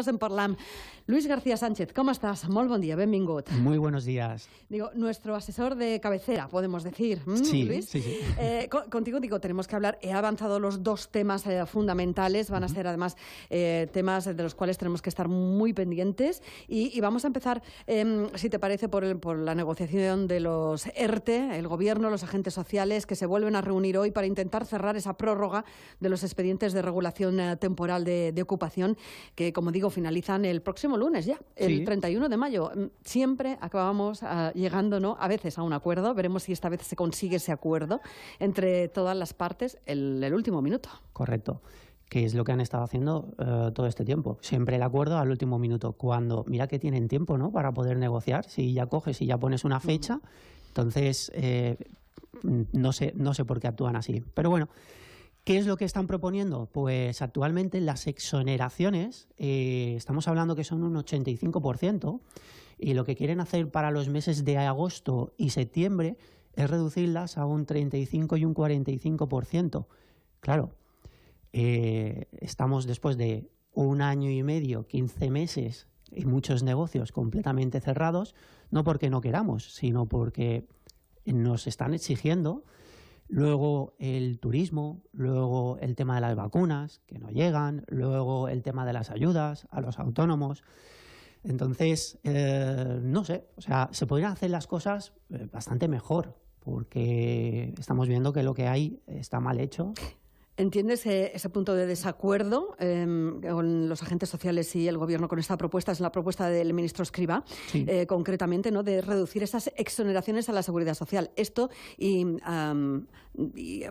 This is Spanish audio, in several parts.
En parlam. Luis García Sánchez, ¿cómo estás? Molt bon dia, benvingut. Muy buenos días. Digo, nuestro asesor de cabecera, podemos decir. Sí, Luis. sí. Contigo tenemos que hablar. He avanzado los dos temas fundamentales. Van a ser además temas de los cuales tenemos que estar muy pendientes. Y vamos a empezar, si te parece, por la negociación de los ERTE, el gobierno, los agentes sociales, que se vuelven a reunir hoy para intentar cerrar esa prórroga de los expedientes de regulación temporal de ocupación, que, como digo, finalizan el próximo lunes ya, el 31 de mayo. Siempre acabamos llegando, ¿no?, a veces a un acuerdo. Veremos si esta vez se consigue ese acuerdo entre todas las partes el último minuto. Correcto. Que es lo que han estado haciendo todo este tiempo. Siempre el acuerdo al último minuto. Cuando mira que tienen tiempo, ¿no?, para poder negociar. Si ya coges y ya pones una fecha, entonces no sé por qué actúan así. Pero bueno, ¿qué es lo que están proponiendo? Pues actualmente las exoneraciones, estamos hablando que son un 85%, y lo que quieren hacer para los meses de agosto y septiembre es reducirlas a un 35 y un 45%. Claro, estamos después de un año y medio, 15 meses y muchos negocios completamente cerrados, no porque no queramos, sino porque nos están exigiendo. Luego el turismo, luego el tema de las vacunas, que no llegan, luego el tema de las ayudas a los autónomos. Entonces, no sé, o sea, se podrían hacer las cosas bastante mejor, porque estamos viendo que lo que hay está mal hecho. ¿Entiendes ese punto de desacuerdo con los agentes sociales y el Gobierno con esta propuesta? Es la propuesta del ministro Escrivá, sí. Concretamente, ¿no?, de reducir esas exoneraciones a la Seguridad Social. Esto, y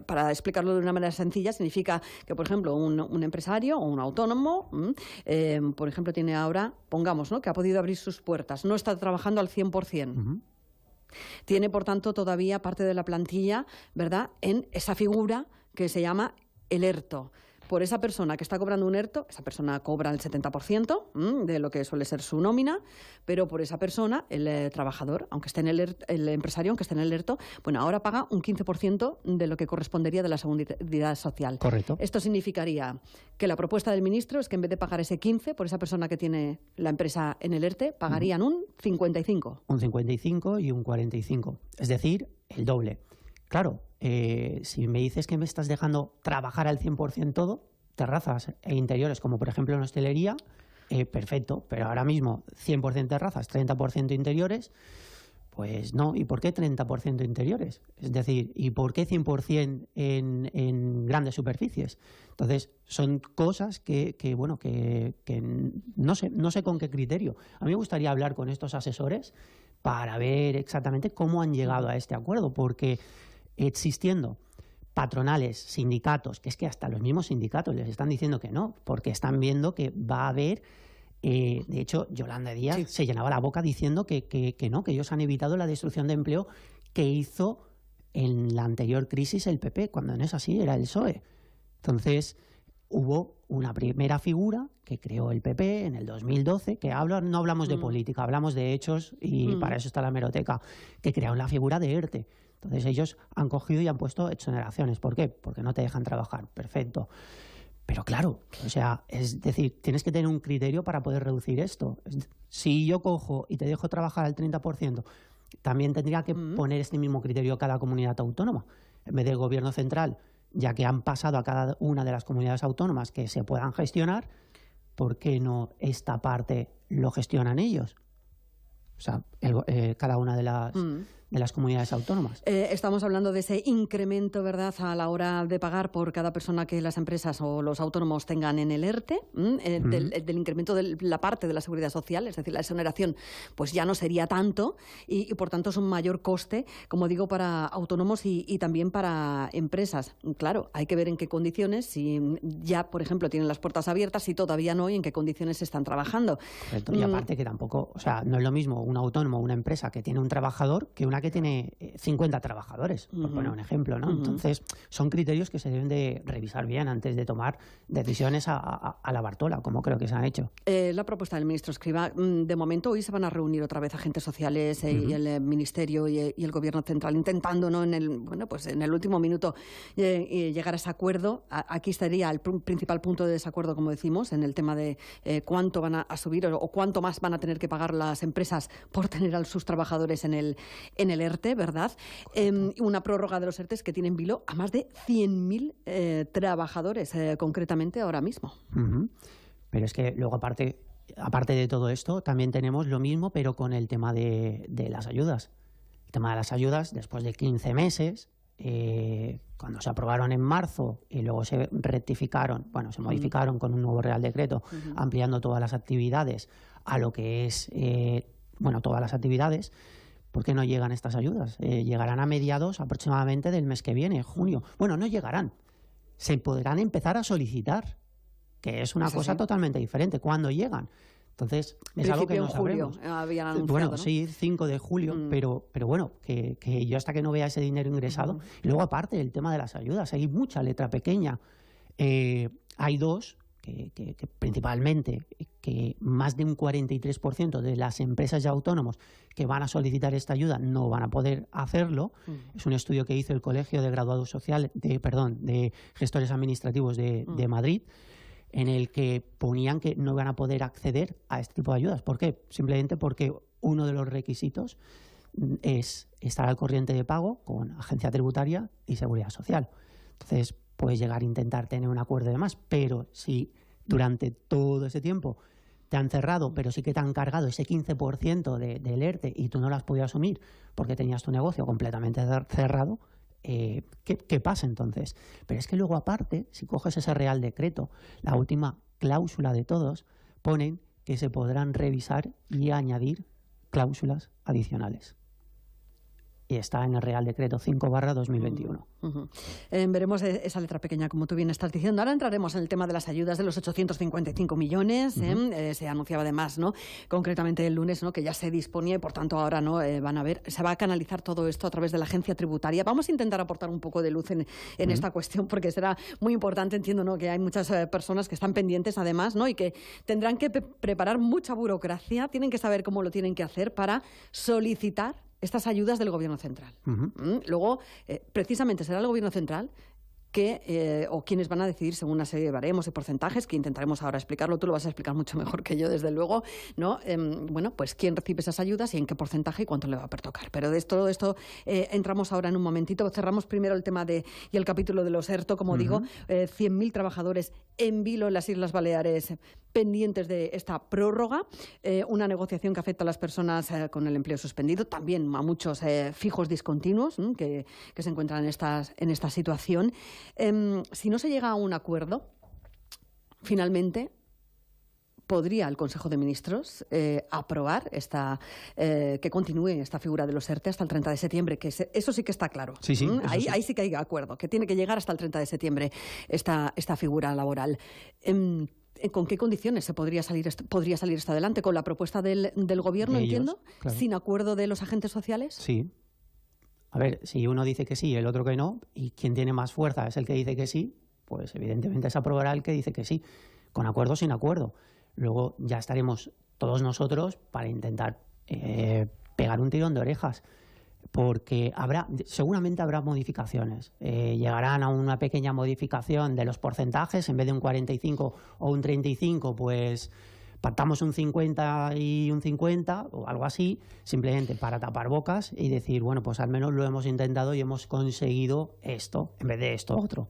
para explicarlo de una manera sencilla, significa que, por ejemplo, un empresario o un autónomo, por ejemplo, tiene ahora, pongamos, ¿no?, que ha podido abrir sus puertas, no está trabajando al 100%. Tiene, por tanto, todavía parte de la plantilla, ¿verdad?, en esa figura que se llama el ERTO. Por esa persona que está cobrando un ERTO, esa persona cobra el 70% de lo que suele ser su nómina, pero por esa persona, el trabajador, aunque esté en el empresario, aunque esté en el ERTO, bueno, ahora paga un 15% de lo que correspondería de la Seguridad Social. Correcto. Esto significaría que la propuesta del ministro es que en vez de pagar ese 15% por esa persona que tiene la empresa en el ERTE, pagarían un 55%. Un 55% y un 45%. Es decir, el doble. Claro, si me dices que me estás dejando trabajar al 100% todo, terrazas e interiores, como por ejemplo en hostelería, perfecto, pero ahora mismo 100% terrazas, 30% interiores, pues no. ¿Y por qué 30% interiores? Es decir, ¿y por qué 100% en grandes superficies? Entonces, son cosas que no sé con qué criterio. A mí me gustaría hablar con estos asesores para ver exactamente cómo han llegado a este acuerdo, porque existiendo patronales, sindicatos, que es que hasta los mismos sindicatos les están diciendo que no, porque están viendo que va a haber, de hecho, Yolanda Díaz se llenaba la boca diciendo que no, que ellos han evitado la destrucción de empleo que hizo en la anterior crisis el PP, cuando no es así, era el PSOE. Entonces, hubo una primera figura que creó el PP en el 2012, que no hablamos de política, hablamos de hechos, y para eso está la hemeroteca, que crearon la figura de ERTE. Entonces ellos han cogido y han puesto exoneraciones. ¿Por qué? Porque no te dejan trabajar. Perfecto. Pero claro, o sea, es decir, tienes que tener un criterio para poder reducir esto. Si yo cojo y te dejo trabajar al 30%, también tendría que poner este mismo criterio cada comunidad autónoma. En vez del gobierno central, ya que han pasado a cada una de las comunidades autónomas que se puedan gestionar, ¿por qué no esta parte lo gestionan ellos? O sea, cada una de las comunidades autónomas. Estamos hablando de ese incremento, ¿verdad?, a la hora de pagar por cada persona que las empresas o los autónomos tengan en el ERTE, del incremento de la parte de la Seguridad Social, es decir, la exoneración, pues ya no sería tanto y por tanto es un mayor coste, como digo, para autónomos y también para empresas. Claro, hay que ver en qué condiciones, si ya, por ejemplo, tienen las puertas abiertas, si todavía no, y en qué condiciones están trabajando. Correcto. Y aparte que tampoco, o sea, no es lo mismo un autónomo o una empresa que tiene un trabajador que una persona que tiene 50 trabajadores, por poner un ejemplo, ¿no? Entonces, son criterios que se deben de revisar bien antes de tomar decisiones a la Bartola, como creo que se han hecho. La propuesta del ministro Escrivá, de momento hoy se van a reunir otra vez agentes sociales y el Ministerio y el Gobierno central, intentando, ¿no?, en el último minuto llegar a ese acuerdo. Aquí estaría el principal punto de desacuerdo, como decimos, en el tema de cuánto van a subir o cuánto más van a tener que pagar las empresas por tener a sus trabajadores en el ERTE, ¿verdad? Una prórroga de los ERTEs que tiene en vilo a más de 100.000 trabajadores, concretamente ahora mismo. Pero es que luego, aparte de todo esto, también tenemos lo mismo, pero con el tema de las ayudas. El tema de las ayudas, después de 15 meses, cuando se aprobaron en marzo y luego se rectificaron, se modificaron con un nuevo Real Decreto, ampliando todas las actividades a lo que es, todas las actividades. ¿Por qué no llegan estas ayudas? Llegarán a mediados aproximadamente del mes que viene, junio. Bueno, no llegarán. Se podrán empezar a solicitar, que es una cosa totalmente diferente. ¿Cuándo llegan? Entonces, es algo que no sabremos. Habían anunciado, ¿no? Sí, 5 de julio, pero bueno, que yo hasta que no vea ese dinero ingresado. Y luego, aparte del tema de las ayudas, hay mucha letra pequeña. Hay dos que principalmente, que más de un 43% de las empresas y autónomos que van a solicitar esta ayuda no van a poder hacerlo. Es un estudio que hizo el Colegio de Graduados Sociales, de Gestores Administrativos de Madrid, en el que ponían que no van a poder acceder a este tipo de ayudas. ¿Por qué? Simplemente porque uno de los requisitos es estar al corriente de pago con Agencia Tributaria y Seguridad Social. Entonces, puedes llegar a intentar tener un acuerdo de más, pero si durante todo ese tiempo te han cerrado, pero sí que te han cargado ese 15% del ERTE y tú no lo has podido asumir porque tenías tu negocio completamente cerrado, ¿qué pasa entonces? Pero es que luego, aparte, si coges ese Real Decreto, la última cláusula de todos, ponen que se podrán revisar y añadir cláusulas adicionales. Y está en el Real Decreto 5/2021. Veremos esa letra pequeña, como tú bien estás diciendo. Ahora entraremos en el tema de las ayudas de los 855 millones. Se anunciaba además, ¿no?, concretamente el lunes, ¿no?, que ya se disponía y por tanto ahora no van a ver. Se va a canalizar todo esto a través de la Agencia Tributaria. Vamos a intentar aportar un poco de luz en esta cuestión, porque será muy importante. Entiendo, ¿no?, que hay muchas personas que están pendientes además, ¿no?, y que tendrán que preparar mucha burocracia. Tienen que saber cómo lo tienen que hacer para solicitar estas ayudas del Gobierno central. Luego, precisamente será el Gobierno central o quienes van a decidir según una serie de baremos y porcentajes, que intentaremos ahora explicarlo. Tú lo vas a explicar mucho mejor que yo, desde luego, ¿no? Pues quién recibe esas ayudas y en qué porcentaje y cuánto le va a pertocar. Pero de todo esto entramos ahora en un momentito. Cerramos primero el tema y el capítulo de los ERTO, como digo, 100.000 trabajadores en vilo en las Islas Baleares pendientes de esta prórroga, una negociación que afecta a las personas con el empleo suspendido, también a muchos fijos discontinuos que se encuentran en esta situación. Si no se llega a un acuerdo, finalmente podría el Consejo de Ministros aprobar que continúe esta figura de los ERTE hasta el 30 de septiembre, que eso sí que está claro. Sí, ahí sí que hay acuerdo, que tiene que llegar hasta el 30 de septiembre esta figura laboral. ¿Con qué condiciones podría salir esto adelante? ¿Con la propuesta del Gobierno, entiendo? Claro. ¿Sin acuerdo de los agentes sociales? Sí. A ver, si uno dice que sí y el otro que no, y quien tiene más fuerza es el que dice que sí, pues evidentemente se aprobará el que dice que sí, con acuerdo o sin acuerdo. Luego ya estaremos todos nosotros para intentar pegar un tirón de orejas, porque seguramente habrá modificaciones. Llegarán a una pequeña modificación de los porcentajes, en vez de un 45 o un 35, pues pactamos un 50 y un 50 o algo así, simplemente para tapar bocas y decir, bueno, pues al menos lo hemos intentado y hemos conseguido esto en vez de esto otro.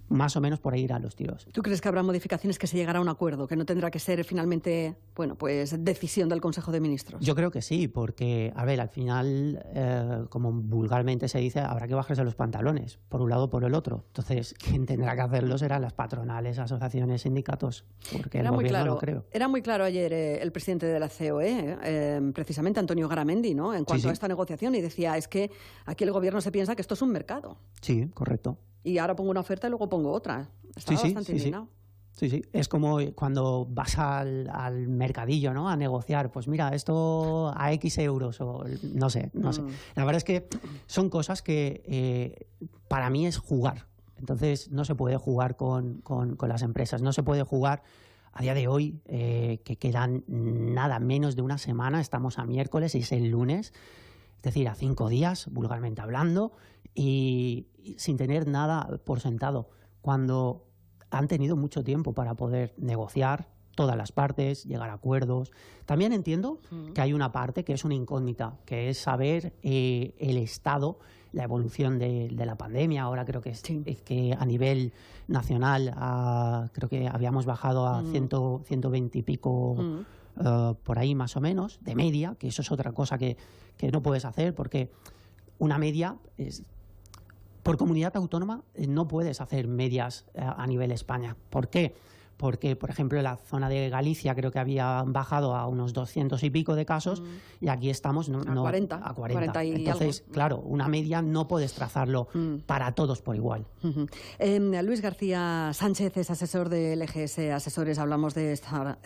Más o menos por ahí irán los tiros. ¿Tú crees que habrá modificaciones, que se llegará a un acuerdo, que no tendrá que ser finalmente, pues decisión del Consejo de Ministros? Yo creo que sí, porque, a ver, al final, como vulgarmente se dice, habrá que bajarse los pantalones, por un lado o por el otro. Entonces, quien tendrá que hacerlo serán las patronales, asociaciones, sindicatos, porque el gobierno no creo. Era muy claro ayer el presidente de la COE, precisamente Antonio Garamendi, ¿no?, en cuanto a esta negociación, y decía, es que aquí el gobierno se piensa que esto es un mercado. Sí, correcto. Y ahora pongo una oferta y luego pongo otra. Está bastante indignado. Sí, sí. Es como cuando vas al mercadillo, ¿no? A negociar. Pues mira, esto a X euros o no sé. La verdad es que son cosas que para mí es jugar. Entonces no se puede jugar con las empresas. No se puede jugar a día de hoy, que quedan nada menos de una semana. Estamos a miércoles y es el lunes. Es decir, a 5 días, vulgarmente hablando, y sin tener nada por sentado. Cuando han tenido mucho tiempo para poder negociar todas las partes, llegar a acuerdos. También entiendo que hay una parte que es una incógnita, que es saber el estado, la evolución de la pandemia. Ahora creo que, es que a nivel nacional creo que habíamos bajado a 120 y pico por ahí más o menos, de media, que eso es otra cosa que no puedes hacer, porque una media es... Por comunidad autónoma no puedes hacer medias a nivel España. ¿Por qué? Porque, por ejemplo, en la zona de Galicia creo que había bajado a unos 200 y pico de casos y aquí estamos a 40. A 40 y entonces, algo. Claro, una media no puedes trazarlo para todos por igual. Luis García Sánchez es asesor de LGS Asesores. Hablamos de esta,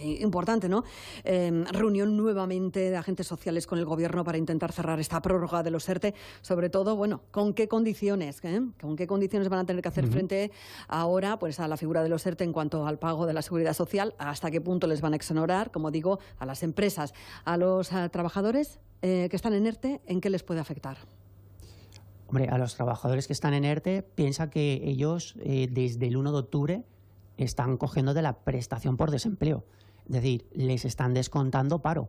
importante, ¿no? Reunión nuevamente de agentes sociales con el Gobierno para intentar cerrar esta prórroga de los ERTE. Sobre todo, ¿con qué condiciones? ¿Con qué condiciones van a tener que hacer frente ahora pues, a la figura de los ERTE en cuanto al pago de la Seguridad Social? ¿Hasta qué punto les van a exonerar, como digo, a las empresas, a los trabajadores que están en ERTE? ¿En qué les puede afectar? Hombre, a los trabajadores que están en ERTE, piensa que ellos desde el 1 de octubre están cogiendo de la prestación por desempleo. Es decir, les están descontando paro.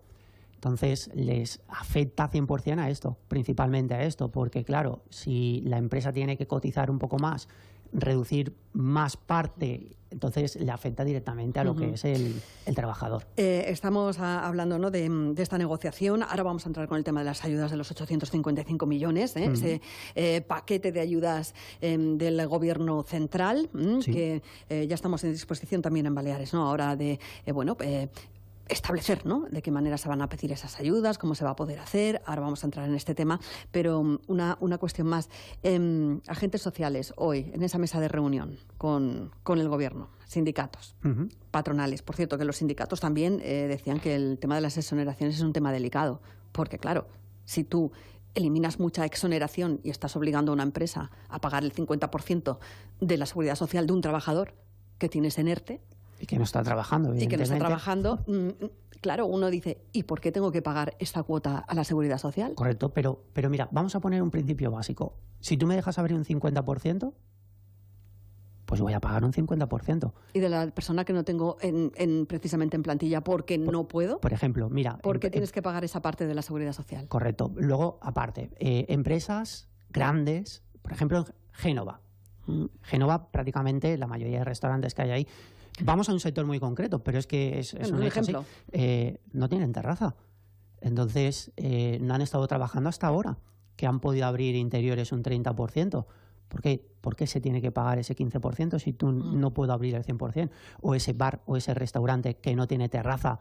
Entonces, les afecta 100% a esto, principalmente a esto, porque claro, si la empresa tiene que cotizar un poco más, reducir más parte, entonces le afecta directamente a lo que es el trabajador. Estamos hablando, ¿no?, de esta negociación. Ahora vamos a entrar con el tema de las ayudas de los 855 millones, ese paquete de ayudas del Gobierno central, que ya estamos en disposición también en Baleares, ¿no? Ahora de, establecer, ¿no?, de qué manera se van a pedir esas ayudas, cómo se va a poder hacer. Ahora vamos a entrar en este tema, pero una cuestión más. Agentes sociales hoy en esa mesa de reunión con el Gobierno, sindicatos, patronales. Por cierto, que los sindicatos también decían que el tema de las exoneraciones es un tema delicado, porque claro, si tú eliminas mucha exoneración y estás obligando a una empresa a pagar el 50% de la seguridad social de un trabajador que tienes en ERTE, y que no está trabajando, evidentemente. Y que no está trabajando, claro, uno dice, ¿y por qué tengo que pagar esta cuota a la Seguridad Social? Correcto, pero mira, vamos a poner un principio básico. Si tú me dejas abrir un 50%, pues voy a pagar un 50%. ¿Y de la persona que no tengo precisamente en plantilla porque no puedo? Por ejemplo, mira... ¿Por qué tienes que pagar esa parte de la Seguridad Social? Correcto. Luego, aparte, empresas grandes, por ejemplo, Génova. Génova, prácticamente la mayoría de restaurantes que hay ahí. Vamos a un sector muy concreto, pero es que es un ejemplo. No tienen terraza. Entonces, no han estado trabajando hasta ahora, que han podido abrir interiores un 30%. ¿Por qué? ¿Por qué se tiene que pagar ese 15% si tú no puedo abrir el 100%? O ese bar o ese restaurante que no tiene terraza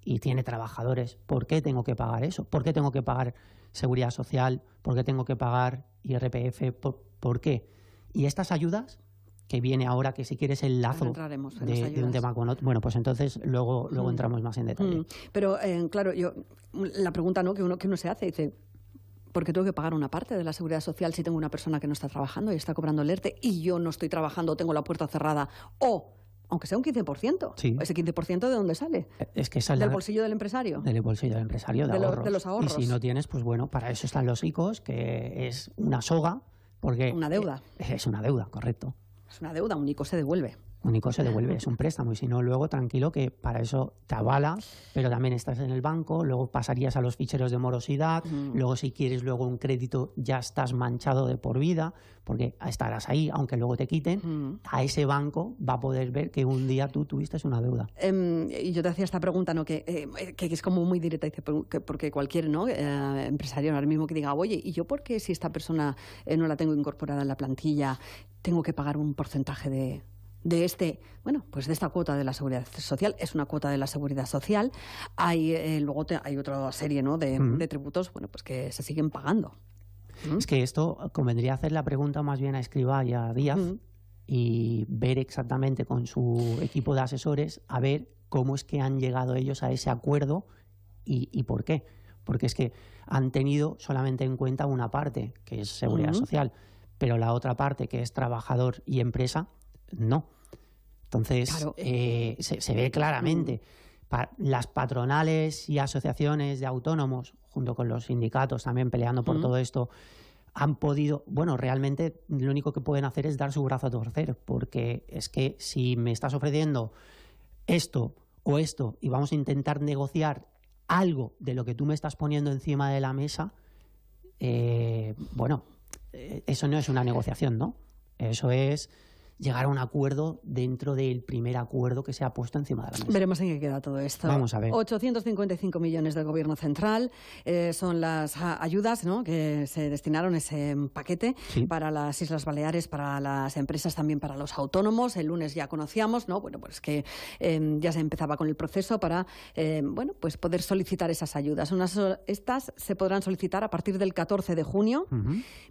y tiene trabajadores. ¿Por qué tengo que pagar eso? ¿Por qué tengo que pagar Seguridad Social? ¿Por qué tengo que pagar IRPF? ¿Por qué? Y estas ayudas... que viene ahora, que si quieres el lazo de un tema con otro. Bueno, pues entonces luego entramos más en detalle. Pero, claro, la pregunta, ¿no?, que uno se hace, dice, ¿por qué tengo que pagar una parte de la Seguridad Social si tengo una persona que no está trabajando y está cobrando el ERTE y yo no estoy trabajando, tengo la puerta cerrada? O, aunque sea un 15%, ¿ese 15% de dónde sale? Es que sale ¿Del bolsillo del empresario? Del bolsillo del empresario, de los ahorros. Y si no tienes, pues bueno, para eso están los ICOs, que es una soga, porque... Una deuda. Es una deuda, correcto. Es una deuda, un ICO se devuelve. Un ICO se devuelve, es un préstamo, y si no, luego tranquilo que para eso te avala, pero también estás en el banco, luego pasarías a los ficheros de morosidad, luego si quieres luego un crédito ya estás manchado de por vida, porque estarás ahí, aunque luego te quiten, a ese banco va a poder ver que un día tú tuviste una deuda. Y yo te hacía esta pregunta, ¿no?, que es como muy directa, porque cualquier, ¿no?, empresario ahora mismo que diga, oye, ¿y yo por qué si esta persona no la tengo incorporada en la plantilla tengo que pagar un porcentaje de esta cuota de la Seguridad Social? Es una cuota de la Seguridad Social. Luego hay otra serie, ¿no?, de tributos, pues que se siguen pagando. Es que esto convendría hacer la pregunta más bien a Escrivá y a Díaz, y ver exactamente con su equipo de asesores a ver cómo es que han llegado ellos a ese acuerdo y por qué. Porque es que han tenido solamente en cuenta una parte, que es seguridad social, pero la otra parte, que es trabajador y empresa, no. Entonces, claro, se ve claramente. Las patronales y asociaciones de autónomos, junto con los sindicatos también peleando por todo esto, han podido, bueno, realmente lo único que pueden hacer es dar su brazo a torcer, porque es que si me estás ofreciendo esto o esto y vamos a intentar negociar algo de lo que tú me estás poniendo encima de la mesa, bueno, eso no es una negociación, ¿no? Eso es llegar a un acuerdo dentro del primer acuerdo que se ha puesto encima de la mesa. Veremos en qué queda todo esto. Vamos a ver. 855 millones del Gobierno central son las ayudas, ¿no?, que se destinaron, ese paquete, sí, para las Islas Baleares, para las empresas, también para los autónomos. El lunes ya conocíamos, ¿no?, bueno, pues que ya se empezaba con el proceso para bueno, pues poder solicitar esas ayudas. Estas se podrán solicitar a partir del 14 de junio.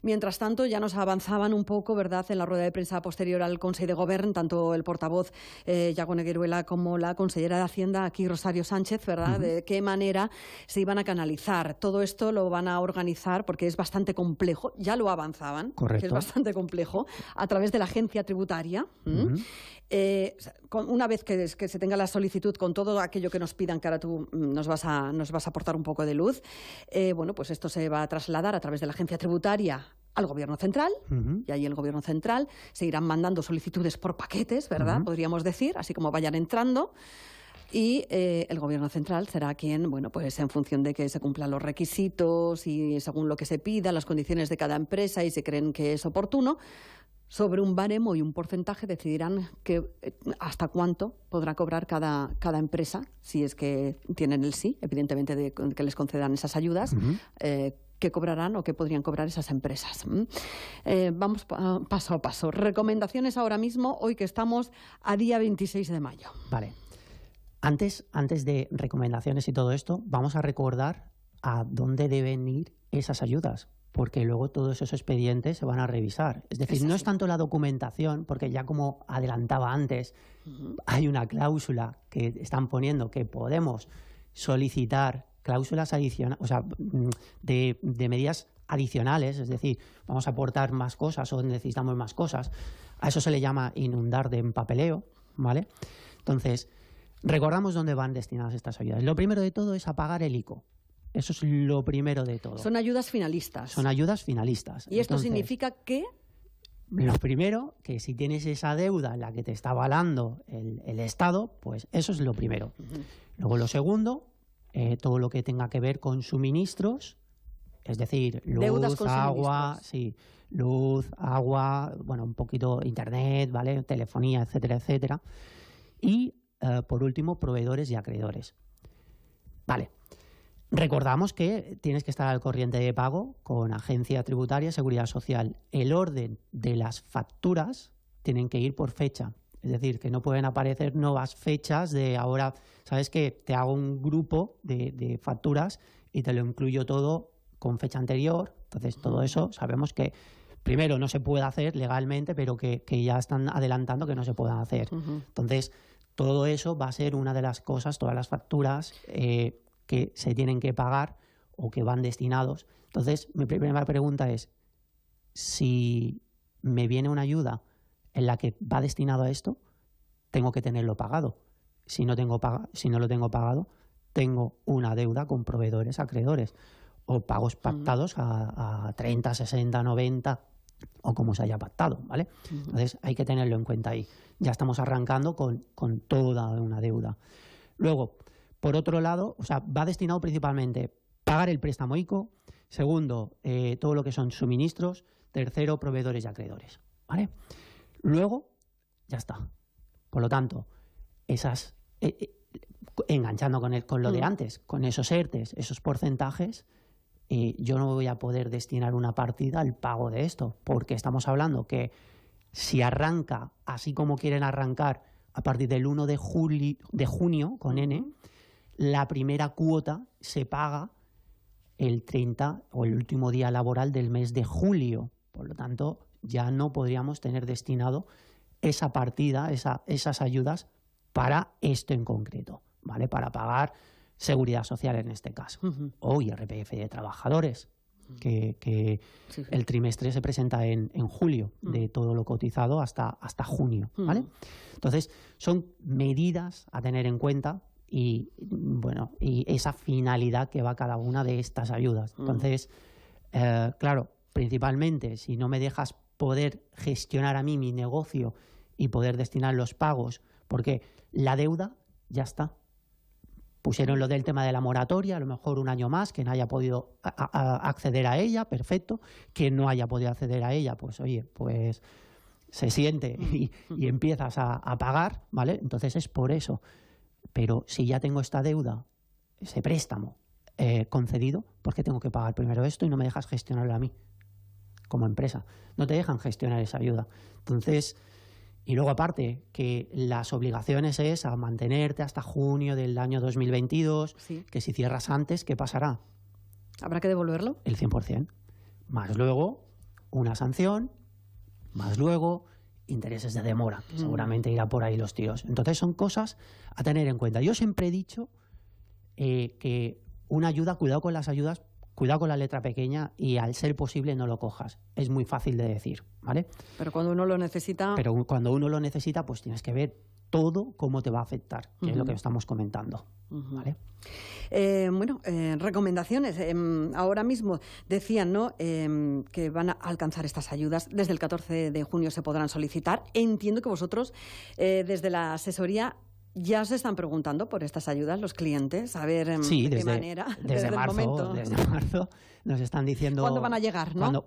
Mientras tanto, ya nos avanzaban un poco, ¿verdad?, en la rueda de prensa posterior al Consejo de Gobierno, tanto el portavoz Iago Negueruela como la consellera de Hacienda, aquí Rosario Sánchez, ¿verdad?, de qué manera se iban a canalizar. Todo esto lo van a organizar, porque es bastante complejo, ya lo avanzaban, correcto, que es bastante complejo, a través de la agencia tributaria. Una vez que se tenga la solicitud con todo aquello que nos pidan, que ahora tú nos vas a aportar un poco de luz, bueno, pues esto se va a trasladar a través de la agencia tributaria al Gobierno central, y ahí el Gobierno central se irán mandando solicitudes por paquetes, ¿verdad?, podríamos decir, así como vayan entrando. Y el Gobierno central será quien, bueno, pues en función de que se cumplan los requisitos y según lo que se pida, las condiciones de cada empresa y se creen que es oportuno, sobre un baremo y un porcentaje decidirán hasta cuánto podrá cobrar cada empresa, si es que tienen el sí, evidentemente, de que les concedan esas ayudas, qué cobrarán o qué podrían cobrar esas empresas. Vamos paso a paso. Recomendaciones ahora mismo, hoy que estamos a día 26 de mayo. Vale. Antes de recomendaciones y todo esto, vamos a recordar a dónde deben ir esas ayudas, porque luego todos esos expedientes se van a revisar. Es decir, no es tanto la documentación, porque ya como adelantaba antes, hay una cláusula que están poniendo que podemos solicitar cláusulas adicionales, o sea, de medidas adicionales, es decir, vamos a aportar más cosas o necesitamos más cosas. A eso se le llama inundar de papeleo, ¿vale? Entonces, recordamos dónde van destinadas estas ayudas. Lo primero de todo es a pagar el ICO. Eso es lo primero de todo. Son ayudas finalistas. Son ayudas finalistas. ¿Y esto significa que? Lo primero, que si tienes esa deuda en la que te está avalando el Estado, pues eso es lo primero. Luego lo segundo, todo lo que tenga que ver con suministros, es decir, luz, agua, sí, luz, agua, bueno, un poquito internet, ¿vale?, telefonía, etcétera, etcétera. Y por último, proveedores y acreedores. Vale. Recordamos que tienes que estar al corriente de pago con Agencia Tributaria, Seguridad Social. El orden de las facturas tienen que ir por fecha. Es decir, que no pueden aparecer nuevas fechas de ahora, ¿sabes qué? Te hago un grupo de facturas y te lo incluyo todo con fecha anterior. Entonces, todo eso sabemos que primero no se puede hacer legalmente, pero que ya están adelantando que no se puedan hacer. Entonces, todo eso va a ser una de las cosas, todas las facturas que se tienen que pagar o que van destinados. Entonces, mi primera pregunta es, si me viene una ayuda en la que va destinado a esto, tengo que tenerlo pagado. Si no lo tengo pagado, tengo una deuda con proveedores, acreedores, o pagos pactados a 30, 60, 90, o como se haya pactado, ¿vale? Entonces, hay que tenerlo en cuenta ahí. Ya estamos arrancando con toda una deuda. Luego, por otro lado, o sea, va destinado principalmente a pagar el préstamo ICO. Segundo, todo lo que son suministros. Tercero, proveedores y acreedores, ¿vale? Luego, ya está. Por lo tanto, esas enganchando con lo de antes, con esos ERTES, esos porcentajes, yo no voy a poder destinar una partida al pago de esto, porque estamos hablando que si arranca así como quieren arrancar a partir del 1 de junio con N, la primera cuota se paga el 30 o el último día laboral del mes de julio. Por lo tanto, ya no podríamos tener destinado esa partida, esas ayudas para esto en concreto, ¿vale? Para pagar seguridad social en este caso, o IRPF de trabajadores, que el trimestre se presenta en julio, de todo lo cotizado hasta junio, ¿vale? Entonces, son medidas a tener en cuenta y, bueno, y esa finalidad que va cada una de estas ayudas. Entonces, claro, principalmente, si no me dejas poder gestionar a mí mi negocio y poder destinar los pagos, porque la deuda ya está. Pusieron lo del tema de la moratoria, a lo mejor un año más, que no haya podido acceder a ella, perfecto. Que no haya podido acceder a ella, pues oye, pues se siente y empiezas a pagar, ¿vale? Entonces es por eso. Pero si ya tengo esta deuda, ese préstamo concedido, ¿por qué tengo que pagar primero esto y no me dejas gestionarlo a mí como empresa? No te dejan gestionar esa ayuda. Entonces... Y luego, aparte, que las obligaciones es a mantenerte hasta junio del año 2022, que si cierras antes, ¿qué pasará? ¿Habrá que devolverlo? El 100%. Más luego una sanción, más luego intereses de demora, que seguramente irá por ahí los tiros. Entonces, son cosas a tener en cuenta. Yo siempre he dicho que una ayuda, cuidado con las ayudas, cuidado con la letra pequeña y al ser posible no lo cojas. Es muy fácil de decir, ¿vale? Pero cuando uno lo necesita... Pero cuando uno lo necesita, pues tienes que ver todo cómo te va a afectar, que es lo que estamos comentando, ¿vale? Recomendaciones. Ahora mismo decían, ¿no?, que van a alcanzar estas ayudas. Desde el 14 de junio se podrán solicitar. Entiendo que vosotros, desde la asesoría, ya se están preguntando por estas ayudas los clientes, a ver de qué manera. Desde marzo nos están diciendo... ¿Cuándo van a llegar, no?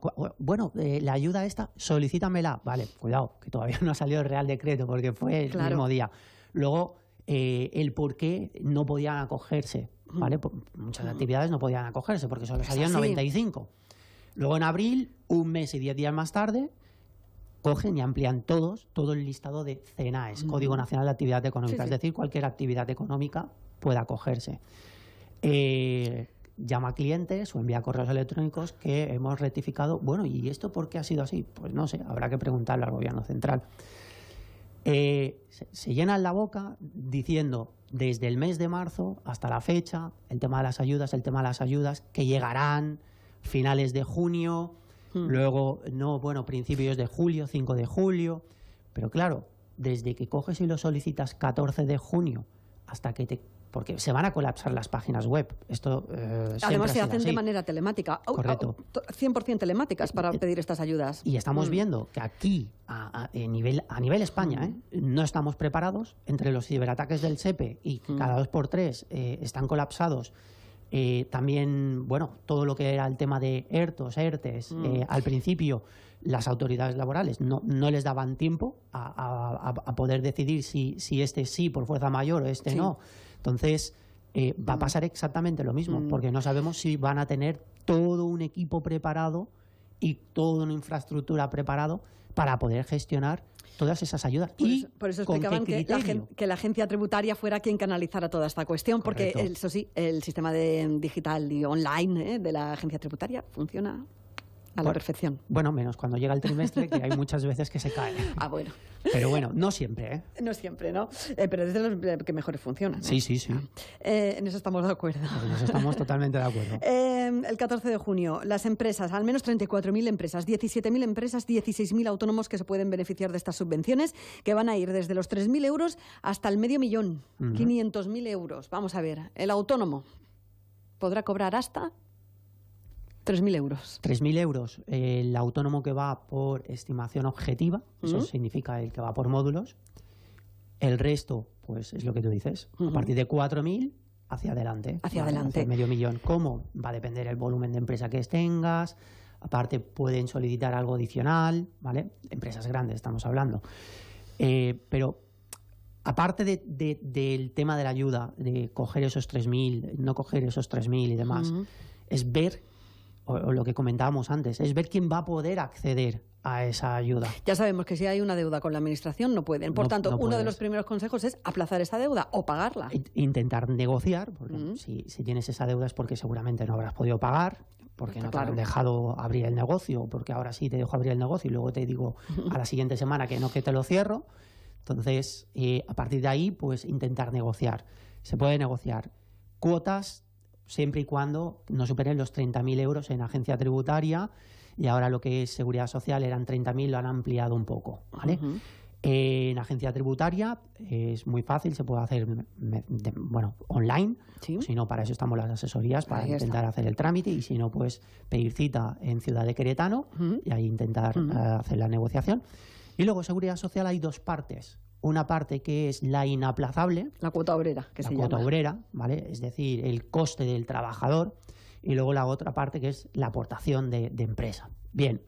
La ayuda esta, solicítamela. Vale, cuidado, que todavía no ha salido el Real Decreto porque fue el mismo día. Luego, el por qué no podían acogerse, ¿vale? Muchas actividades no podían acogerse porque solo salían 95. Luego, en abril, un mes y 10 días más tarde... cogen y amplían todo el listado de CNAES, Código Nacional de Actividad Económica, es decir, cualquier actividad económica pueda acogerse. Llama a clientes o envía correos electrónicos que hemos rectificado. Bueno, ¿y esto por qué ha sido así? Pues no sé, habrá que preguntarle al Gobierno Central. Se llenan la boca diciendo desde el mes de marzo hasta la fecha el tema de las ayudas, que llegarán finales de junio... Luego, principios de julio, 5 de julio. Pero claro, desde que coges y lo solicitas 14 de junio hasta que porque se van a colapsar las páginas web. Esto además se hacen así. De manera telemática. Correcto. 100% telemáticas para pedir estas ayudas. Y estamos viendo que aquí, a nivel España, no estamos preparados. Entre los ciberataques del SEPE y cada 2x3 están colapsados. También, todo lo que era el tema de ERTES, al principio las autoridades laborales no les daban tiempo a poder decidir si este sí por fuerza mayor o este no. Entonces, va a pasar exactamente lo mismo, porque no sabemos si van a tener todo un equipo preparado y toda una infraestructura preparado para poder gestionar todas esas ayudas. Por eso explicaban que la agencia tributaria fuera quien canalizara toda esta cuestión, porque eso sí, el sistema digital y online de la agencia tributaria funciona a la perfección. Bueno, menos cuando llega el trimestre, que hay muchas veces que se cae. Bueno. Pero bueno, no siempre, ¿eh? No siempre, ¿no? Pero es de los que mejores funcionan, ¿no? Sí. En eso estamos de acuerdo. En eso estamos totalmente de acuerdo. El 14 de junio, las empresas, al menos 34.000 empresas, 17.000 empresas, 16.000 autónomos que se pueden beneficiar de estas subvenciones, que van a ir desde los 3.000 euros hasta el 500.000, 500.000 euros. Vamos a ver, el autónomo podrá cobrar hasta 3.000 euros. 3.000 euros. El autónomo que va por estimación objetiva, eso significa el que va por módulos. El resto, pues es lo que tú dices, a partir de 4.000 hacia adelante. Hacia adelante. Hacia $500.000. ¿Cómo? Va a depender el volumen de empresa que tengas. Aparte pueden solicitar algo adicional, ¿vale? Empresas grandes estamos hablando. Pero aparte del tema de la ayuda, de coger esos 3.000, no coger esos 3.000 y demás, es ver, o lo que comentábamos antes, es ver quién va a poder acceder a esa ayuda. Ya sabemos que si hay una deuda con la administración no pueden. Por tanto, uno de los primeros consejos es aplazar esa deuda o pagarla. Intentar negociar, porque si tienes esa deuda es porque seguramente no habrás podido pagar. porque no te han dejado abrir el negocio, porque ahora sí te dejo abrir el negocio y luego te digo a la siguiente semana que no, que te lo cierro. Entonces, a partir de ahí, pues intentar negociar. Se puede negociar cuotas siempre y cuando no superen los 30.000 euros en agencia tributaria, y ahora lo que es seguridad social eran 30.000, lo han ampliado un poco, ¿vale? En agencia tributaria es muy fácil, se puede hacer online. ¿Sí? Si no, para eso estamos las asesorías, para intentar hacer el trámite, y si no, pues pedir cita en Ciudad de Querétaro y ahí intentar hacer la negociación. Y luego, seguridad social, hay dos partes. Una parte que es la inaplazable. La cuota obrera, que se llama. La cuota obrera, ¿vale? Es decir, el coste del trabajador. Y luego la otra parte que es la aportación de empresa. Bien,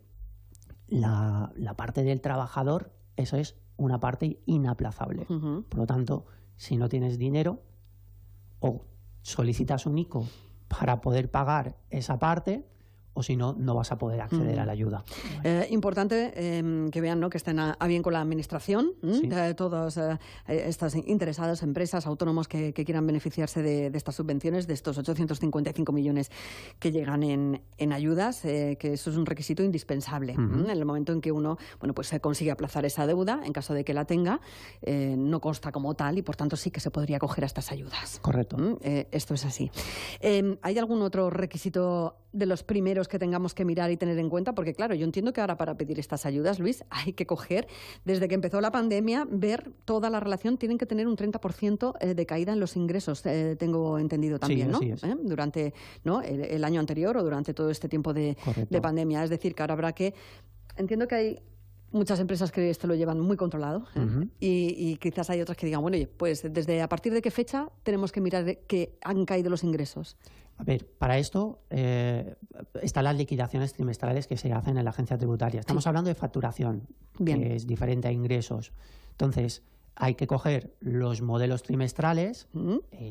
la parte del trabajador, eso es una parte inaplazable. Por lo tanto, si no tienes dinero, o solicitas un ICO para poder pagar esa parte, o si no, no vas a poder acceder a la ayuda. Importante que vean, ¿no?, que estén a bien con la administración, todas estas interesadas, empresas, autónomos que quieran beneficiarse de estas subvenciones, de estos 855 millones que llegan en ayudas, que eso es un requisito indispensable. En el momento en que uno pues consigue aplazar esa deuda, en caso de que la tenga, no consta como tal y por tanto sí que se podría acoger a estas ayudas. Correcto. Esto es así. ¿Hay algún otro requisito de los primeros que tengamos que mirar y tener en cuenta? Porque claro, yo entiendo que ahora para pedir estas ayudas, Luis, hay que coger, desde que empezó la pandemia, ver toda la relación, tienen que tener un 30% de caída en los ingresos, tengo entendido también, sí, ¿no? Así es. Durante el año anterior o durante todo este tiempo de pandemia. Es decir, que ahora habrá que... Entiendo que hay muchas empresas que esto lo llevan muy controlado, y quizás hay otras que digan, bueno, oye, pues desde a partir de qué fecha tenemos que mirar que han caído los ingresos. A ver, para esto están las liquidaciones trimestrales que se hacen en la agencia tributaria. Estamos hablando de facturación, que es diferente a ingresos. Entonces, hay que coger los modelos trimestrales.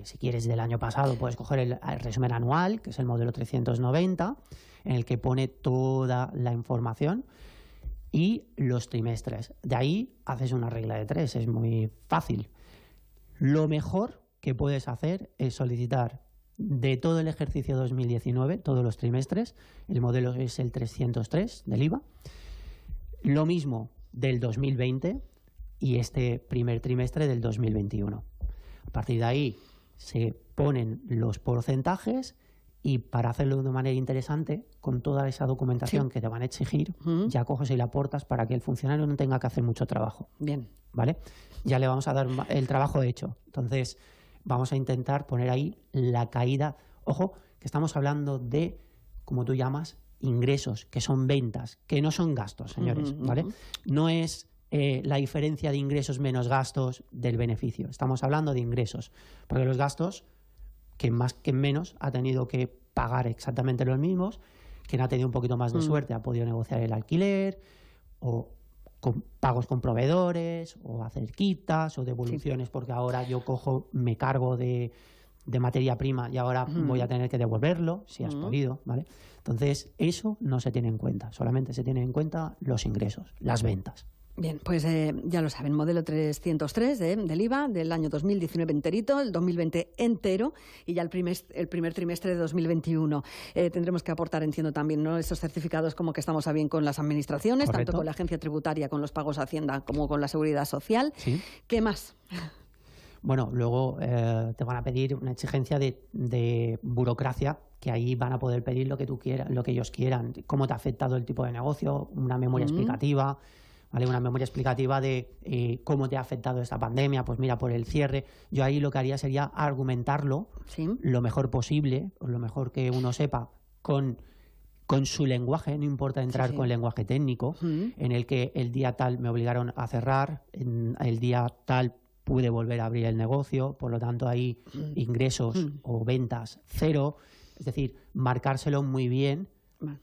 Si quieres del año pasado, puedes coger el resumen anual, que es el modelo 390, en el que pone toda la información, y los trimestres. De ahí haces una regla de 3, es muy fácil. Lo mejor que puedes hacer es solicitar de todo el ejercicio 2019, todos los trimestres, el modelo es el 303 del IVA, lo mismo del 2020 y este primer trimestre del 2021. A partir de ahí se ponen los porcentajes, y para hacerlo de manera interesante, con toda esa documentación que te van a exigir, ya coges y la aportas para que el funcionario no tenga que hacer mucho trabajo. Bien. ¿Vale? Ya le vamos a dar el trabajo hecho. Entonces, vamos a intentar poner ahí la caída. Ojo, que estamos hablando de, como tú llamas, ingresos, que son ventas, que no son gastos, señores, ¿vale? No es la diferencia de ingresos menos gastos del beneficio. Estamos hablando de ingresos, porque los gastos, que más que menos, ha tenido que pagar exactamente los mismos. Quien ha tenido un poquito más de suerte ha podido negociar el alquiler, o con pagos con proveedores, o hacer quitas o devoluciones, porque ahora yo me cargo de materia prima y ahora voy a tener que devolverlo, si has podido, ¿vale? Entonces, eso no se tiene en cuenta, solamente se tienen en cuenta los ingresos, las ventas. Bien, pues ya lo saben, modelo 303 del IVA del año 2019 enterito, el 2020 entero y ya el primer trimestre de 2021. Tendremos que aportar, entiendo también, ¿no?, esos certificados como que estamos a bien con las administraciones, Correcto. Tanto con la agencia tributaria, con los pagos a Hacienda, como con la seguridad social. ¿Sí? ¿Qué más? Bueno, luego te van a pedir una exigencia de burocracia, que ahí van a poder pedir lo que tú quieras, lo que ellos quieran, cómo te ha afectado el tipo de negocio, una memoria explicativa. ¿Vale? Una memoria explicativa de cómo te ha afectado esta pandemia. Pues mira, por el cierre, yo ahí lo que haría sería argumentarlo lo mejor posible, o lo mejor que uno sepa, con su lenguaje, no importa entrar con lenguaje técnico, en el que el día tal me obligaron a cerrar, el día tal pude volver a abrir el negocio, por lo tanto ahí ingresos o ventas cero. Es decir, marcárselo muy bien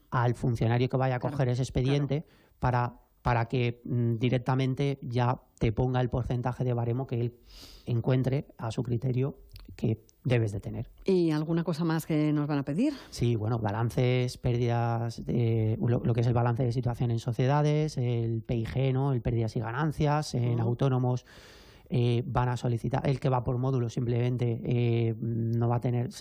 al funcionario que vaya a coger ese expediente para que directamente ya te ponga el porcentaje de baremo que él encuentre a su criterio que debes de tener. ¿Y alguna cosa más que nos van a pedir? Sí, bueno, balances, pérdidas, lo que es el balance de situación en sociedades, el PIG, ¿no?, el pérdidas y ganancias, en autónomos. Van a solicitar, el que va por módulo simplemente no va a tener,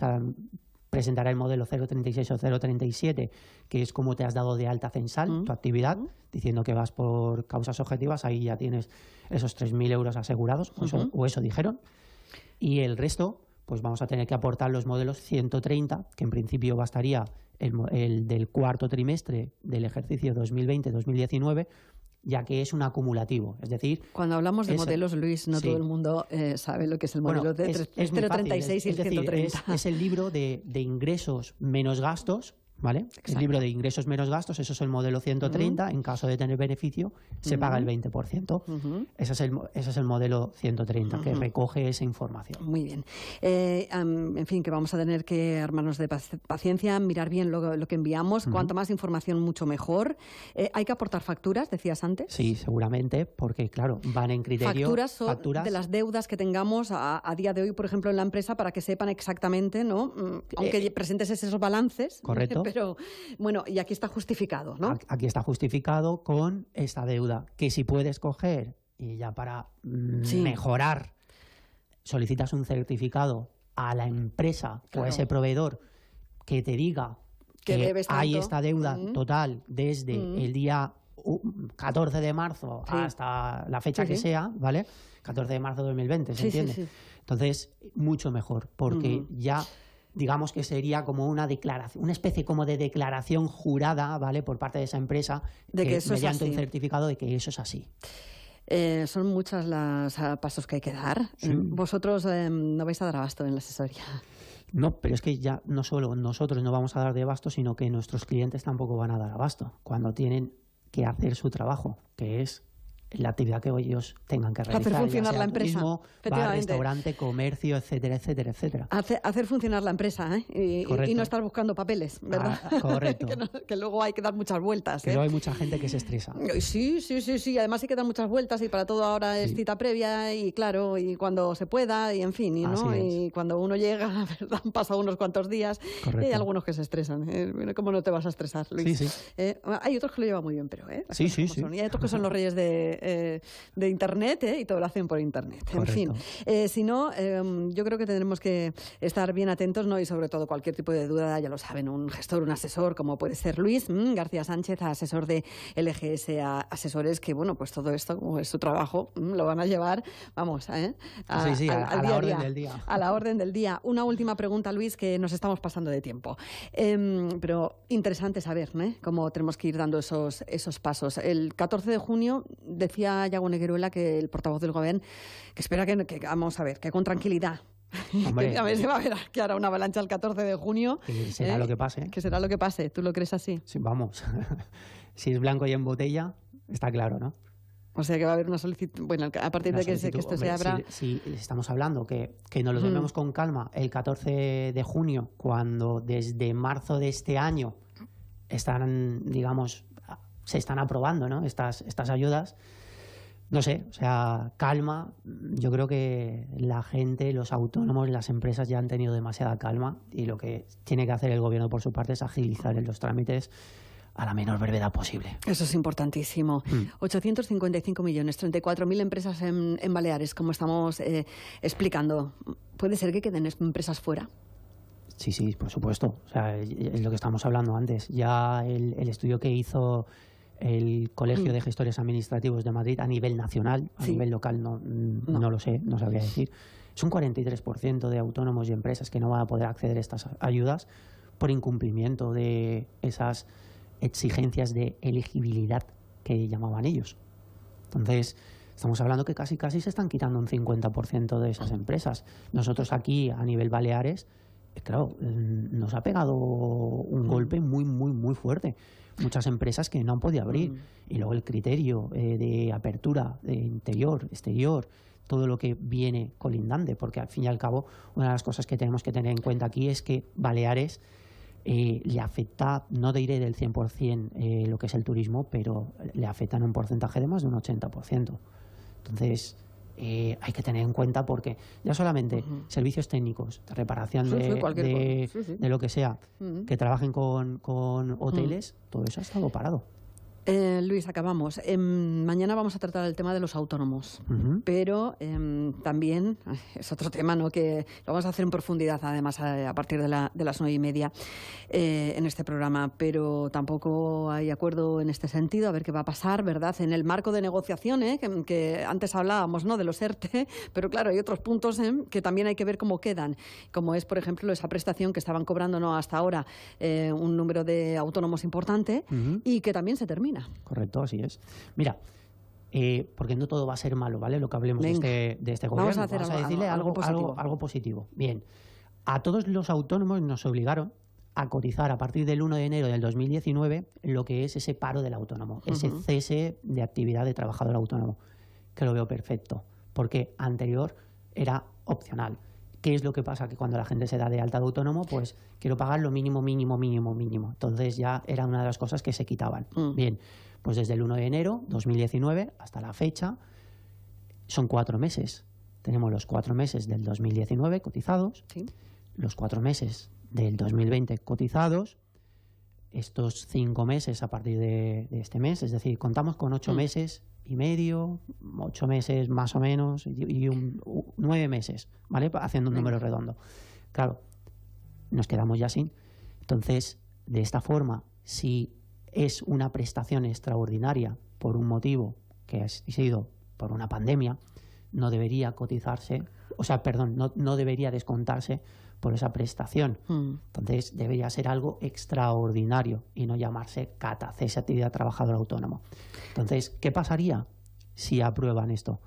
presentará el modelo 036 o 037, que es como te has dado de alta censal tu actividad, diciendo que vas por causas objetivas, ahí ya tienes esos 3.000 euros asegurados, o eso dijeron. Y el resto, pues vamos a tener que aportar los modelos 130, que en principio bastaría el del cuarto trimestre del ejercicio 2020-2019, ya que es un acumulativo. Es decir, cuando hablamos de modelos, Luis, no todo el mundo sabe lo que es el modelo de 036 y el 130. Es el libro de ingresos menos gastos, ¿vale? Exacto. El libro de ingresos menos gastos, eso es el modelo 130. En caso de tener beneficio, se paga el 20%. Ese es el modelo 130, que recoge esa información. Muy bien. En fin, que vamos a tener que armarnos de paciencia, mirar bien lo que enviamos. Cuanto más información, mucho mejor. ¿Hay que aportar facturas, decías antes? Sí, seguramente, porque, claro, van en criterio... Facturas de las deudas que tengamos a día de hoy, por ejemplo, en la empresa, para que sepan exactamente, ¿no? Aunque presentes esos balances. Correcto. Pero, bueno, y aquí está justificado, ¿no? Aquí está justificado con esta deuda, que si puedes coger, y ya para mejorar, solicitas un certificado a la empresa o a ese proveedor que te diga que hay esta deuda total desde el día 14 de marzo hasta la fecha que sea, ¿vale? 14 de marzo de 2020, ¿se entiende? Sí. Entonces, mucho mejor, porque ya... digamos que sería como una declaración, una especie como de declaración jurada, ¿vale?, por parte de esa empresa, de que eso mediante es así. Un certificado de que eso es así. Son muchos los pasos que hay que dar. Sí. Vosotros no vais a dar abasto en la asesoría. No, pero es que ya no solo nosotros no vamos a dar de abasto, sino que nuestros clientes tampoco van a dar abasto cuando tienen que hacer su trabajo, que es la actividad que ellos tengan que realizar. Hacer funcionar la empresa. Turismo, bar, restaurante, comercio, etcétera, etcétera, etcétera. Hacer funcionar la empresa, ¿eh? Y no estar buscando papeles, ¿verdad? Correcto. que luego hay que dar muchas vueltas. Que luego hay mucha gente que se estresa. Sí. Además hay que dar muchas vueltas y para todo ahora es cita previa y claro, y cuando se pueda y en fin, ¿no? Y cuando uno llega, ¿verdad? Han pasado unos cuantos días. Correcto. Y hay algunos que se estresan. ¿Cómo no te vas a estresar, Luis? Sí. Hay otros que lo llevan muy bien, pero Sí. Y hay otros que son los reyes de Internet, y todo lo hacen por Internet. Correcto. En fin, si no, yo creo que tendremos que estar bien atentos, ¿no? Y sobre todo cualquier tipo de duda, ya lo saben, un gestor, un asesor, como puede ser Luis García Sánchez, asesor de LGS Asesores, que bueno, pues todo esto, como es su trabajo, lo van a llevar, vamos, a la orden del día. A la orden del día. Una última pregunta, Luis, que nos estamos pasando de tiempo. Pero interesante saber, ¿no?, cómo tenemos que ir dando esos pasos. El 14 de junio decía Iago Negueruela, que el portavoz del Gobierno, que espera que vamos a ver, que con tranquilidad. Hombre, a ver, se va a ver que hará una avalancha el 14 de junio. Que será lo que pase. Que será lo que pase. ¿Tú lo crees así? Sí, vamos. Si es blanco y en botella, está claro, ¿no? O sea que va a haber una solicitud. Bueno, a partir de que esto se abra. Si estamos hablando que nos lo tomemos con calma el 14 de junio, cuando desde marzo de este año están, digamos, se están aprobando, ¿no?, estas ayudas. No sé, o sea, calma. Yo creo que la gente, los autónomos, las empresas ya han tenido demasiada calma y lo que tiene que hacer el Gobierno por su parte es agilizar los trámites a la menor brevedad posible. Eso es importantísimo. 855 millones, 34.000 empresas en Baleares, como estamos explicando. ¿Puede ser que queden empresas fuera? Sí, por supuesto. O sea, es lo que estábamos hablando antes. Ya el estudio que hizo el Colegio de Gestores Administrativos de Madrid a nivel nacional, a nivel local no lo sé, no sabría decir. Es un 43% de autónomos y empresas que no van a poder acceder a estas ayudas por incumplimiento de esas exigencias de elegibilidad que llamaban ellos. Entonces, estamos hablando que casi se están quitando un 50% de esas empresas. Nosotros aquí, a nivel Baleares, claro, nos ha pegado un golpe muy, muy, muy fuerte. Muchas empresas que no han podido abrir. Y luego el criterio de apertura de interior, exterior, todo lo que viene colindante, porque al fin y al cabo una de las cosas que tenemos que tener en cuenta aquí es que Baleares le afecta, no diré del 100% lo que es el turismo, pero le afecta en un porcentaje de más de un 80%. Entonces, hay que tener en cuenta porque ya solamente servicios técnicos, de reparación de lo que sea, que trabajen con hoteles, todo eso ha estado parado. Luis, acabamos. Mañana vamos a tratar el tema de los autónomos, pero también es otro tema, ¿no?, que lo vamos a hacer en profundidad, además, a partir de las 9:30 en este programa, pero tampoco hay acuerdo en este sentido, a ver qué va a pasar, ¿verdad?, en el marco de negociación, que antes hablábamos, ¿no?, de los ERTE, pero claro, hay otros puntos que también hay que ver cómo quedan, como es, por ejemplo, esa prestación que estaban cobrando, ¿no?, hasta ahora un número de autónomos importante y que también se termina. Correcto, así es. Mira, porque no todo va a ser malo, ¿vale? Lo que hablemos de este gobierno. Vamos a decirle algo positivo. Bien, a todos los autónomos nos obligaron a cotizar a partir del 1 de enero del 2019 lo que es ese paro del autónomo, ese cese de actividad de trabajador autónomo, que lo veo perfecto, porque anterior era opcional. ¿Qué es lo que pasa? Que cuando la gente se da de alta de autónomo, pues quiero pagar lo mínimo. Entonces ya era una de las cosas que se quitaban. Bien, pues desde el 1 de enero 2019 hasta la fecha son 4 meses. Tenemos los 4 meses del 2019 cotizados, los 4 meses del 2020 cotizados, estos 5 meses a partir de este mes, es decir, contamos con 8 meses y medio, 8 meses más o menos, y 9 meses, ¿vale? Haciendo un número redondo. Claro, nos quedamos ya sin. Entonces, de esta forma, si es una prestación extraordinaria por un motivo que ha sido por una pandemia, no debería cotizarse, no debería descontarse por esa prestación. Entonces debería ser algo extraordinario y no llamarse CATA, cese de actividad trabajador autónomo. Entonces, ¿qué pasaría si aprueban esto?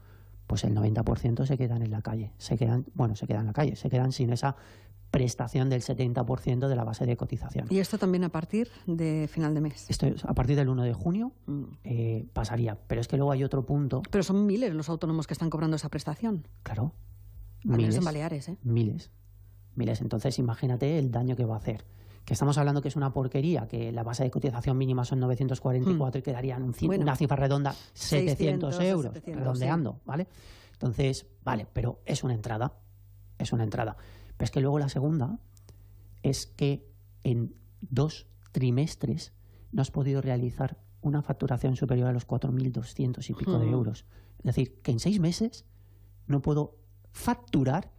Pues el 90% se quedan en la calle, se quedan sin esa prestación del 70% de la base de cotización. ¿Y esto también a partir de final de mes? Esto a partir del 1 de junio pasaría, pero es que luego hay otro punto. Pero son miles los autónomos que están cobrando esa prestación. Claro. Miles en Baleares, Miles. Entonces, imagínate el daño que va a hacer. Que estamos hablando que es una porquería, que la base de cotización mínima son 944 y quedarían una cifra redonda 700 euros, redondeando, ¿vale? Entonces, vale, pero es una entrada. Pero es que luego la segunda es que en 2 trimestres no has podido realizar una facturación superior a los 4.200 y pico de euros. Es decir, que en 6 meses no puedo facturar,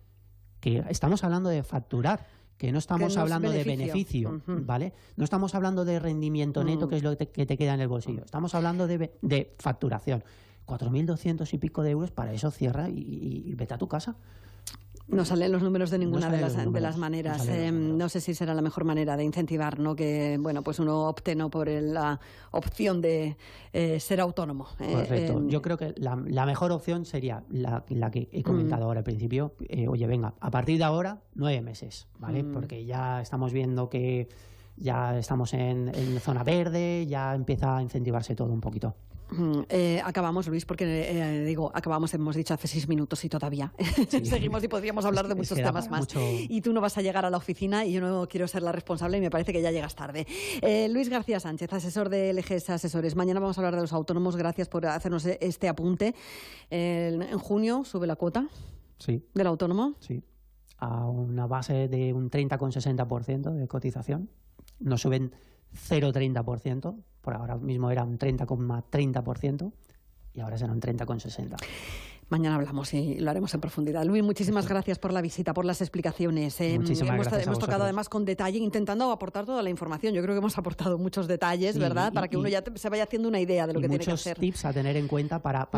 que estamos hablando de facturar, que no estamos hablando de beneficio, ¿vale? No estamos hablando de rendimiento neto, que es lo que te queda en el bolsillo. Estamos hablando de facturación. 4.200 y pico de euros, para eso cierra y vete a tu casa. No salen los números de ninguna de las maneras. No sé si será la mejor manera de incentivar, ¿no?, que pues uno opte, ¿no?, por la opción de ser autónomo. Correcto. Yo creo que la mejor opción sería la que he comentado ahora al principio. Oye, venga, a partir de ahora 9 meses, ¿vale? Porque ya estamos viendo que ya estamos en zona verde, ya empieza a incentivarse todo un poquito. Acabamos, Luis, porque acabamos, hemos dicho hace 6 minutos y todavía seguimos y podríamos hablar de muchos temas más. Y tú no vas a llegar a la oficina y yo no quiero ser la responsable y me parece que ya llegas tarde. Luis García Sánchez, asesor de LGS Asesores. Mañana vamos a hablar de los autónomos. Gracias por hacernos este apunte. En junio sube la cuota del autónomo. Sí, a una base de un 30,60% de cotización. Nos suben 0,30%, por ahora mismo era un 30,30% y ahora será un 30,60%. Mañana hablamos y lo haremos en profundidad. Luis, muchísimas gracias por la visita, por las explicaciones. Hemos tocado además con detalle, intentando aportar toda la información. Yo creo que hemos aportado muchos detalles, ¿verdad? Para que uno ya se vaya haciendo una idea de lo que tiene que hacer. Muchos tips a tener en cuenta para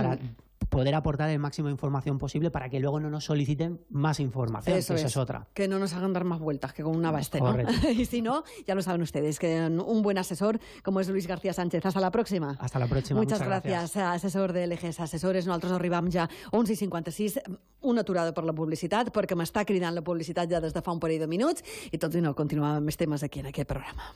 poder aportar el máximo de información posible para que luego no nos soliciten más información. Eso es otra. Que no nos hagan dar más vueltas que con una baste, ¿no? Y si no, ya lo saben ustedes, que un buen asesor como es Luis García Sánchez. Hasta la próxima. Hasta la próxima. Muchas gracias, asesor de LGS Assessores. Nosaltres arribam ja a 11:56, una aturada per la publicitat, perquè m'està cridant la publicitat ja des de fa un parell de minuts, i tot i no, continuàvem amb més temes aquí en aquest programa.